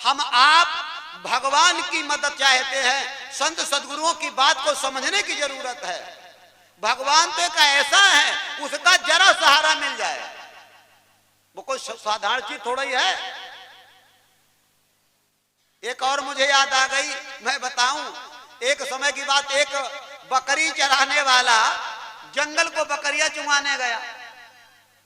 हम आप भगवान की मदद चाहते हैं, संत सदगुरुओं की बात को समझने की जरूरत है। भगवान तो एक ऐसा है, उसका जरा सहारा मिल जाए वो कोई साधारण चीज थोड़ा ही है। एक और मुझे याद आ गई, मैं बताऊं। एक समय की बात, एक बकरी चराने वाला जंगल को बकरियां चुंगाने गया।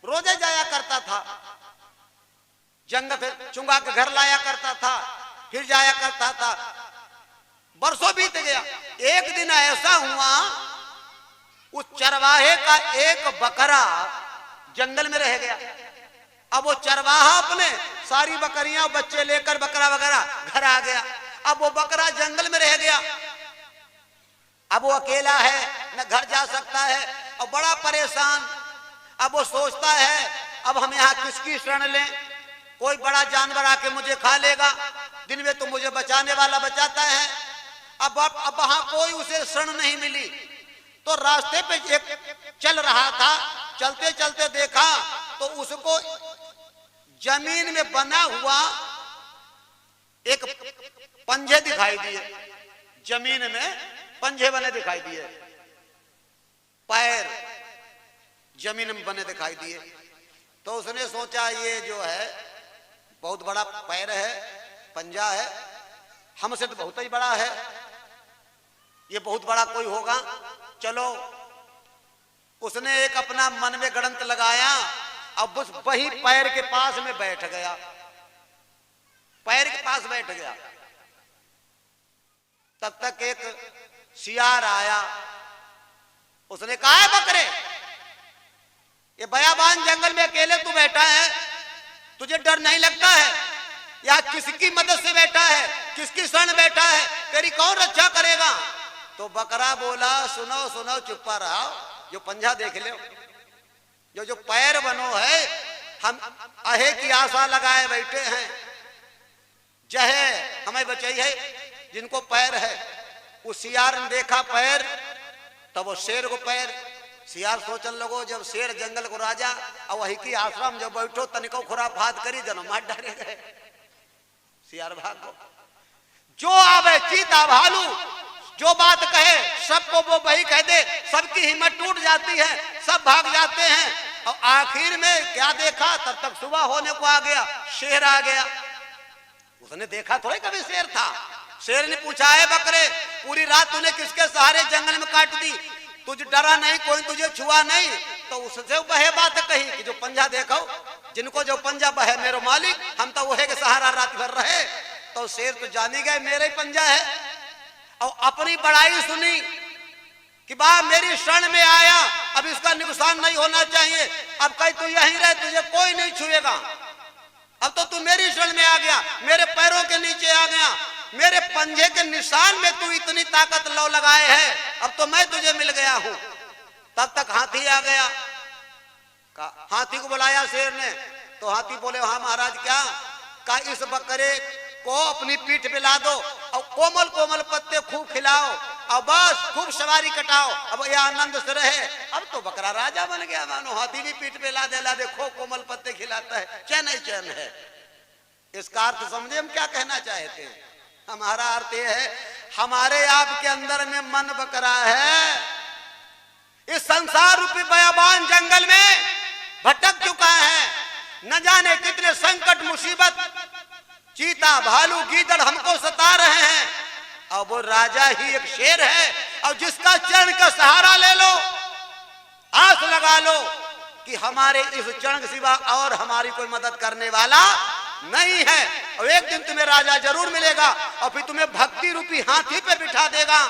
रोजे जाया करता था जंगल, फिर चुंगा के घर लाया करता था, फिर जाया करता था। बरसों बीत गया। एक दिन ऐसा हुआ, उस चरवाहे का एक बकरा जंगल में रह गया। अब वो चरवाहा अपने सारी बकरियां बच्चे लेकर बकरा वगैरह घर आ गया। अब वो बकरा जंगल में रह गया। अब वो अकेला है, न घर जा सकता है और बड़ा परेशान। अब वो सोचता है अब हम यहाँ किसकी शरण लें, कोई बड़ा जानवर आके मुझे खा लेगा। दिन में तो मुझे बचाने वाला बचाता है। अब वहां कोई उसे शरण नहीं मिली। तो रास्ते पे एक चल रहा था, चलते चलते देखा तो उसको जमीन में बना हुआ एक पंजे दिखाई दिए। जमीन में पंजे बने दिखाई दिए, पैर जमीन में बने दिखाई दिए। तो उसने सोचा ये जो है बहुत बड़ा पैर है, पंजा है, हमसे तो बहुत ही बड़ा है, ये बहुत बड़ा कोई होगा। चलो, उसने एक अपना मन में गणंत लगाया। अब बस वही पैर के पास में बैठ गया, पैर के पास बैठ गया। तब तक एक सियार आया। उसने कहा है बकरे, ये बयाबान जंगल में अकेले तू बैठा है, तुझे डर नहीं लगता है? या किसकी मदद से बैठा है, किसकी शरण बैठा है, तेरी कौन रक्षा करेगा? तो बकरा बोला सुनो सुनो, चुप्पा रहा, जो पंजा देख लो, जो पैर बनो है, हम अहे की आशा लगाए बैठे हैं, जहे हमें बचाई है जिनको पैर है। उस सियार ने देखा पैर, तब वो शेर को पैर। सियार सोचन लगो जब शेर जंगल को राजा और वही की आश्रम जब बैठो तनिको खुराफात करी जनो मार डाले गए। सियार भागो, जो आवे चीता भालू जो बात कहे सबको वो वही कह दे, सबकी हिम्मत टूट जाती है, सब भाग जाते हैं। और आखिर में क्या देखा, तब तक सुबह होने को आ गया, शेर आ गया। उसने देखा थोड़ी कभी शेर था। शेर ने पूछा है बकरे, पूरी रात तूने किसके सहारे जंगल में काट दी, तुझे डरा नहीं, कोई तुझे छुआ नहीं? तो उससे वह बात कही कि जो पंजा देखो, जिनको जो पंजा बहे मेरो मालिक, हम तो वह के सहारा रात भर रहे। तो शेर तो जानी गए मेरे ही पंजा है, और अपनी बड़ाई सुनी कि बा मेरी शरण में आया, अब इसका नुकसान नहीं होना चाहिए, अब कहीं तू यहीं रहे, तुझे कोई नहीं छुएगा। अब तो तू मेरी शरण में आ गया, मेरे पैरों के नीचे आ गया, मेरे पंजे के निशान में तू इतनी ताकत लो लगाए है, अब तो मैं तुझे मिल गया हूं। तब तक हाथी आ गया। हाथी को बुलाया शेर ने, तो हाथी बोले हाँ महाराज क्या? का इस बकरे को अपनी पीठ पे ला दो और कोमल कोमल पत्ते खूब खिलाओ और बस खूब सवारी कटाओ, अब यह आनंद से रहे। अब तो बकरा राजा बन गया मानो, हाथी भी पीठ पे ला दे खूब कोमल पत्ते खिलाता है, चैन ही चैन है। इसका अर्थ समझे हम क्या कहना चाहते हैं? हमारा अर्थ यह है, हमारे आपके अंदर में मन बकरा है, इस संसार रूपी बयाबान जंगल में भटक चुका है, न जाने कितने संकट मुसीबत, चीता भालू गीदड़ हमको सता रहे हैं, और वो राजा ही एक शेर है, और जिसका चरण का सहारा ले लो, आस लगा लो कि हमारे इस चरण के सिवा और हमारी कोई मदद करने वाला नहीं है। और एक दिन तुम्हें राजा जरूर मिलेगा, और फिर तुम्हें भक्ति रूपी हाथी पे बिठा देगा।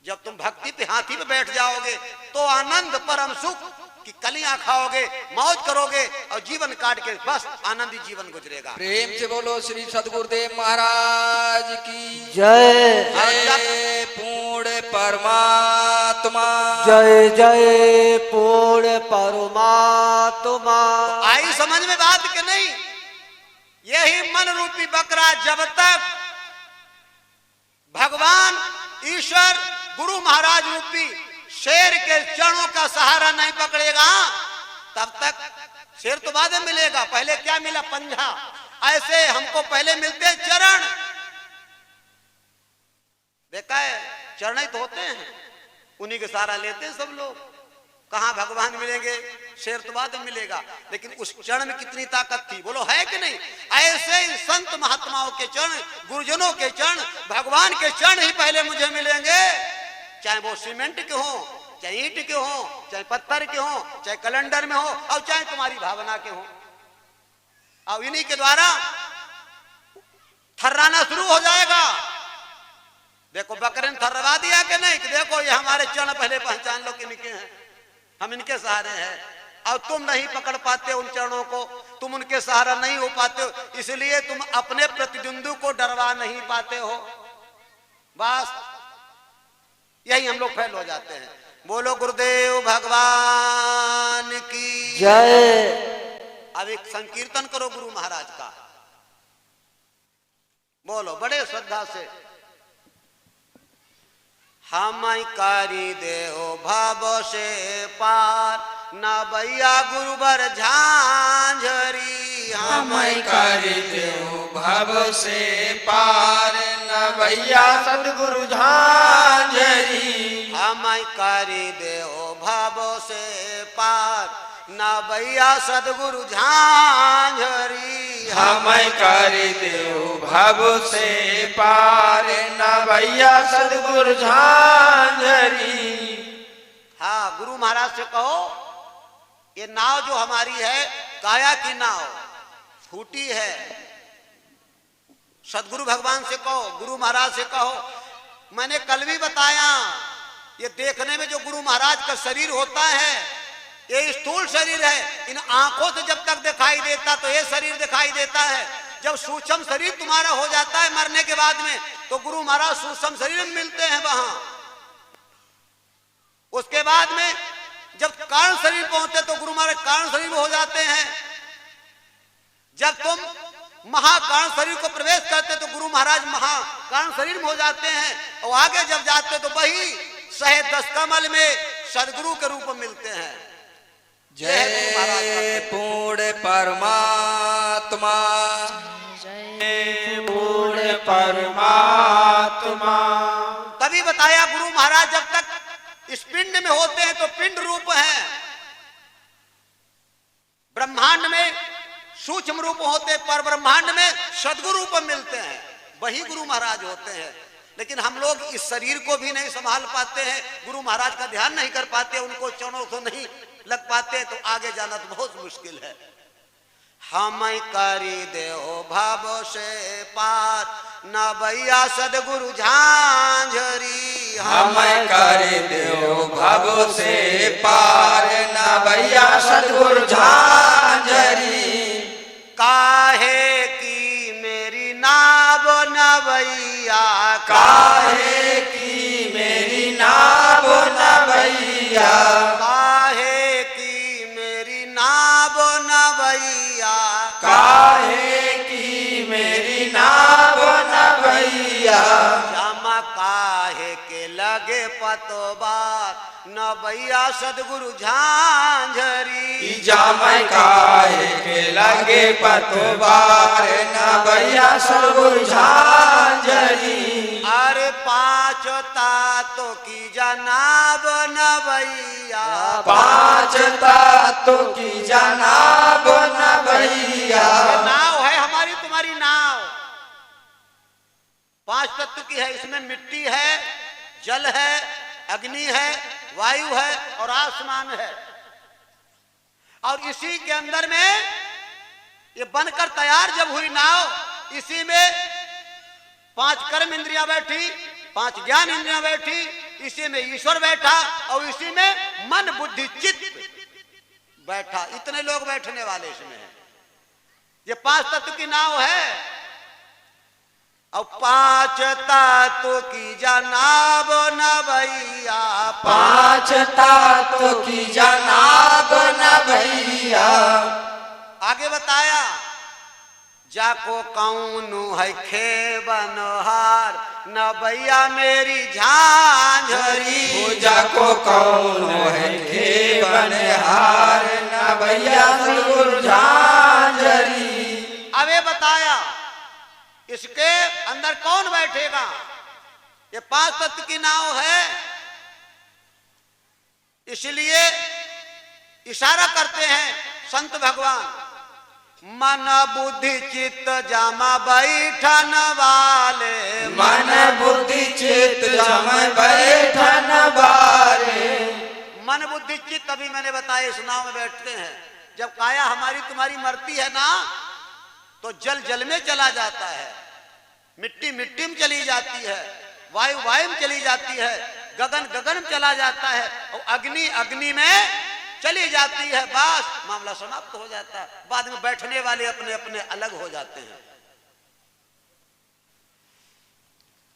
जब तुम भक्ति पे हाथी पे बैठ जाओगे तो आनंद परम सुख की कलियां खाओगे, मौज करोगे और जीवन काट के बस आनंदी जीवन गुजरेगा। प्रेम से बोलो श्री सदगुरुदेव महाराज की जय। जय पूर्ण परमात्मा, जय जय पूर्ण परमात्मा। तो आई समझ में बात कि नहीं? यही मन रूपी बकरा जब तक भगवान ईश्वर गुरु महाराज रूपी शेर के चरणों का सहारा नहीं पकड़ेगा, तब तक शेर तो बाद में मिलेगा। पहले क्या मिला? पंजा। ऐसे हमको पहले मिलते हैं चरण। देखा है, चरण ही तो होते हैं, उन्हीं के सहारा लेते हैं सब लोग। कहां भगवान मिलेंगे, शेर तो बाद में मिलेगा, लेकिन उस चरण में कितनी ताकत थी, बोलो है कि नहीं। ऐसे ही संत महात्माओं के चरण, गुरुजनों के चरण, भगवान के चरण ही पहले मुझे मिलेंगे, चाहे वो सीमेंट के हो, चाहे ईंट के हो, चाहे पत्थर के हो, चाहे कैलेंडर में हो, और चाहे तुम्हारी भावना के हो। और इन्हीं के द्वारा थर्राना शुरू हो जाएगा। देखो बकरे ने थर्रवा दिया कि नहीं, कि देखो ये हमारे चरण पहले पहचान लो कि इनके हैं, हम इनके सहारे हैं। और तुम नहीं पकड़ पाते उन चरणों को, तुम उनके सहारा नहीं हो पाते हो, इसलिए तुम अपने प्रतिद्वंदी को डरवा नहीं पाते हो। बस यही हम लोग फेल हो जाते हैं। बोलो गुरुदेव भगवान की जय। अब एक संकीर्तन करो गुरु महाराज का, बोलो बड़े श्रद्धा से। हम कारी देहो भाव से पार, न भैया गुरुबर झांझरी। हम कारी देहो भाव से पार, न भैया सदगुरु झांझरी। हम कारी देहो भाव से पार, न भैया सदगुरु झांझरी। हम कारी देहो भाव से पार, न भैया सदगुरु झांझरी। हाँ, गुरु महाराज से कहो ये नाव जो हमारी है, काया की नाव फूटी है। सदगुरु भगवान से कहो, गुरु महाराज से कहो। मैंने कल भी बताया, ये देखने में जो गुरु महाराज का शरीर होता है, ये स्थूल शरीर है। इन आंखों से जब तक दिखाई देता तो ये शरीर दिखाई देता है। जब सूक्ष्म शरीर तुम्हारा हो जाता है मरने के बाद में, तो गुरु महाराज सूक्ष्म शरीर में मिलते हैं वहां। उसके बाद में जब कारण शरीर पहुंचते तो गुरु महाराज कारण शरीर में हो जाते हैं। जब तुम महाकारण शरीर को प्रवेश करते तो गुरु महाराज महाकारण शरीर में हो जाते हैं। और आगे जब जाते तो वही सहे दस कमल में सदगुरु के रूप में मिलते हैं। जय पूर्ण परमात्मा, जय पूर्ण परमात्मा। तभी बताया गुरु महाराज जब तक इस पिंड में होते हैं तो पिंड रूप है, ब्रह्मांड में सूक्ष्म रूप होते, पर ब्रह्मांड में सदगुरु रूप मिलते हैं, वही गुरु महाराज होते हैं। लेकिन हम लोग इस शरीर को भी नहीं संभाल पाते हैं, गुरु महाराज का ध्यान नहीं कर पाते, उनको चरणों से नहीं लग पाते, तो आगे जाना तो बहुत मुश्किल है। हम करी देहो भाव से पार, न भैया सदगुरु झांझरी। हम करी देहो भाव से पार, न भैया सदगुरु झांझरी। काहे की मेरी नाव नवैया, काहे की मेरी नाव नवैया। काहे की मेरी नाव नवैया, काहे की मेरी नाव नवैया। श्यामा काहे के लगे पतोबार, न भैया सदगुरु झांझरी। जामय काहे के लगे पतवार, न भैया सदगुरु झांझरी। अरे पांच तातों की जनाब नवैया, पांच तातों की जनाब नवैया। नाव है हमारी तुम्हारी नाव, पांच तत्व की है। इसमें मिट्टी है, जल है, अग्नि है, वायु है और आसमान है। और इसी के अंदर में ये बनकर तैयार जब हुई नाव, इसी में पांच कर्म इंद्रियां बैठी, पांच ज्ञान इंद्रियां बैठी, इसी में ईश्वर बैठा और इसी में मन बुद्धि चित्त बैठा। इतने लोग बैठने वाले इसमें हैं। ये पांच तत्व की नाव है। और पांच तत्व की जनाब नवैया, पांच तातों की जनाब नवैया। आगे बताया जाको कौनु है खेबनहार, नवैया मेरी झांझरी। जाको कौन है खेबनहार, न भैया सदगुरु झांझरी। अब ये बताया इसके अंदर कौन बैठेगा? ये 5 तत्व की नाव है, इसलिए इशारा करते हैं संत भगवान, मन बुद्धि चित्त जामा बैठन वाले, मन बुद्धि चित्त जामा बैठन वाले। मन बुद्धि चित्त अभी मैंने बताया इस नाव में बैठते हैं। जब काया हमारी तुम्हारी मरती है ना, तो जल जल में चला जाता है, मिट्टी मिट्टी में चली जाती है, वायु वायु में चली जाती है, गगन गगन में चला जाता है, और अग्नि अग्नि में चली जाती है। बस मामला समाप्त हो जाता है। बाद में बैठने वाले अपने अपने अलग हो जाते हैं।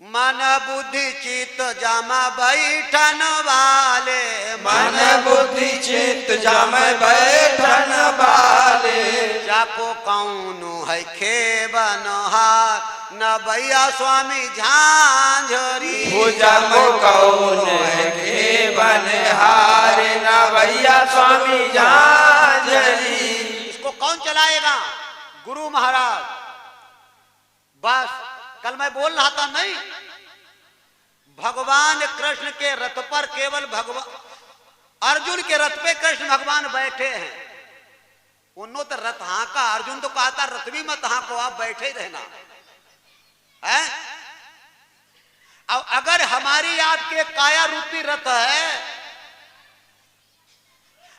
मन बुद्धि चित्त जामा बैठन वाले, मन बुद्धि चित्त जामा बैठन वाले। जाको कौनो है खेबन हार न भैया स्वामी झांझरी, पूजा को कौन है खेबन हार न भैया स्वामी झांझरी। इसको कौन चलाएगा? गुरु महाराज। बस कल मैं बोल रहा था नहीं, भगवान कृष्ण के रथ पर केवल भगवान अर्जुन के रथ पे कृष्ण भगवान बैठे हैं। उन्होंने तो रथ हाँका, अर्जुन तो कहा था रथ भी मत हाँको, आप बैठे ही रहना है। अब अगर हमारी आपके काया रूपी रथ है,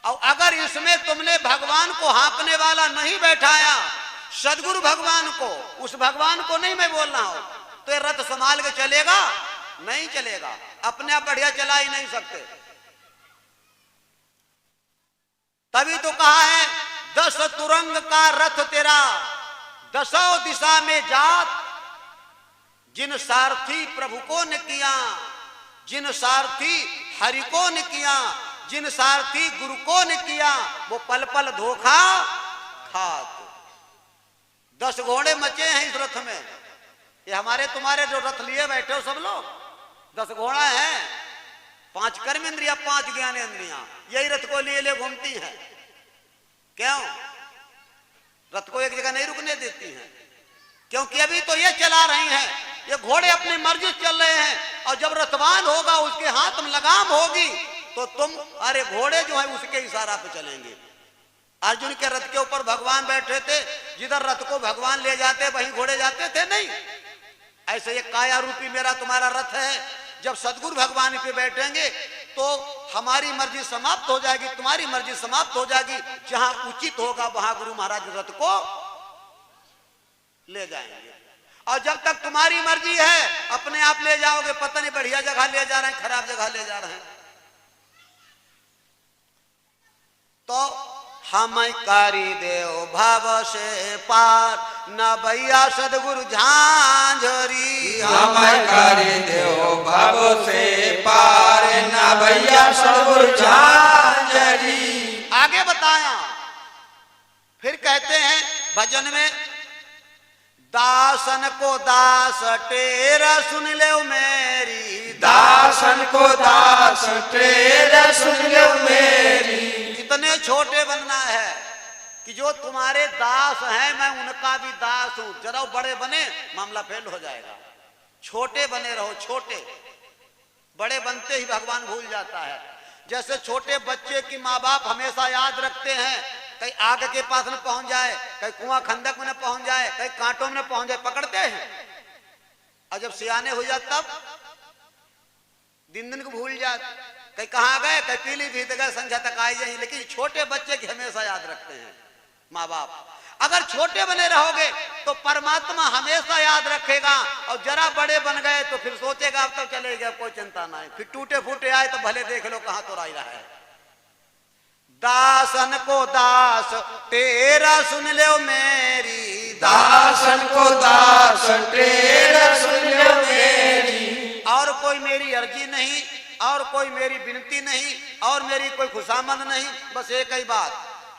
और अगर इसमें तुमने भगवान को हाँकने वाला नहीं बैठाया, सदगुरु भगवान को, उस भगवान को नहीं मैं बोल रहा हूं, तो ये रथ संभाल के चलेगा? नहीं चलेगा। अपने आप बढ़िया चला ही नहीं सकते। तभी तो कहा है 10 तुरंग का रथ तेरा, 10 दिशा में जात, जिन सारथी प्रभु को न किया, जिन सारथी हरि को न किया, जिन सारथी गुरु को न किया, वो पल पल धोखा खात। 10 घोड़े मचे हैं इस रथ में। ये हमारे तुम्हारे जो रथ लिए बैठे हो सब लोग, 10 घोड़ा है, 5 कर्म इंद्रिया, 5 ज्ञान इंद्रिया, यही रथ को लिए ले घूमती हैं। क्यों? रथ को एक जगह नहीं रुकने देती हैं, क्योंकि अभी तो ये चला रही हैं, ये घोड़े अपनी मर्जी से चल रहे हैं। और जब रथवान होगा, उसके हाथ में लगाम होगी, तो तुम अरे घोड़े जो है उसके इशारा पे चलेंगे। अर्जुन के रथ के ऊपर भगवान बैठे थे, जिधर रथ को भगवान ले जाते वहीं घोड़े जाते थे नहीं। ऐसे ये काया रूपी मेरा तुम्हारा रथ है। जब सदगुरु भगवान पे बैठेंगे तो हमारी मर्जी समाप्त हो जाएगी, तुम्हारी मर्जी समाप्त हो जाएगी। जहां उचित होगा वहां गुरु महाराज रथ को ले जाएंगे। और जब तक तुम्हारी मर्जी है अपने आप ले जाओगे, पता नहीं बढ़िया जगह ले जा रहे हैं, खराब जगह ले जा रहे हैं। तो हम कारी देव भाव से पार न भैया सदगुरु झांझरी, हम कारी देव भाव से पार न भैया सदगुरु झांझरी। आगे बताया, फिर कहते हैं भजन में, दासन को दास टेरा सुन ले मेरी, दासन को दास टेरा सुन ले मेरी। इतने छोटे बनना है कि जो तुम्हारे दास हैं मैं उनका भी दास हूं। जरा बड़े बने मामला फेल हो जाएगा। छोटे बने रहो, छोटे। बड़े बनते ही भगवान भूल जाता है। जैसे छोटे बच्चे की माँ बाप हमेशा याद रखते हैं, कहीं आग के पास न पहुंच जाए, कहीं कुआं खंदक में न पहुंच जाए, कहीं कांटों में न पहुंच जाए, पकड़ते हैं। और जब सियाने हो जाते तब दिन दिन को भूल जाते, कहीं कहाँ गए, कहीं पीलीभीत गए, संध्या तक आई जाए। लेकिन छोटे बच्चे की हमेशा याद रखते हैं माँ बाप। अगर छोटे बने रहोगे तो परमात्मा हमेशा याद रखेगा। और जरा बड़े बन गए तो फिर सोचेगा अब तो चले गए, कोई चिंता ना है। फिर टूटे फूटे आए तो भले देख लो कहाँ तो राई रहा है। दासन को दास तेरा सुन ले मेरी, दासन को दास तेरा सुन ले मेरी। और कोई मेरी अर्जी नहीं, और कोई मेरी विनती नहीं, और मेरी कोई खुशामद नहीं। बस एक ही बात,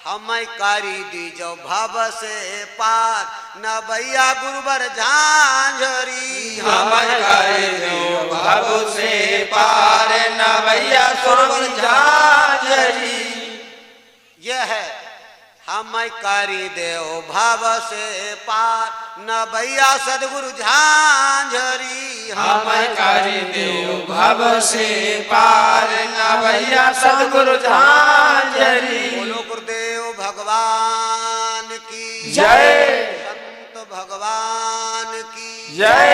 हम कारी दी जो भाव से पार न भैया गुरुवर झांझरी, हम कारी दी भाव से पार न भैया गुरुवर झांझरी। यह है हम करी देव भव से पार न भैया सदगुरु झांझरी हम करी देव भव से पार न भैया सदगुरु झांझरी। बोलो गुरुदेव भगवान की जय। संत भगवान की जय।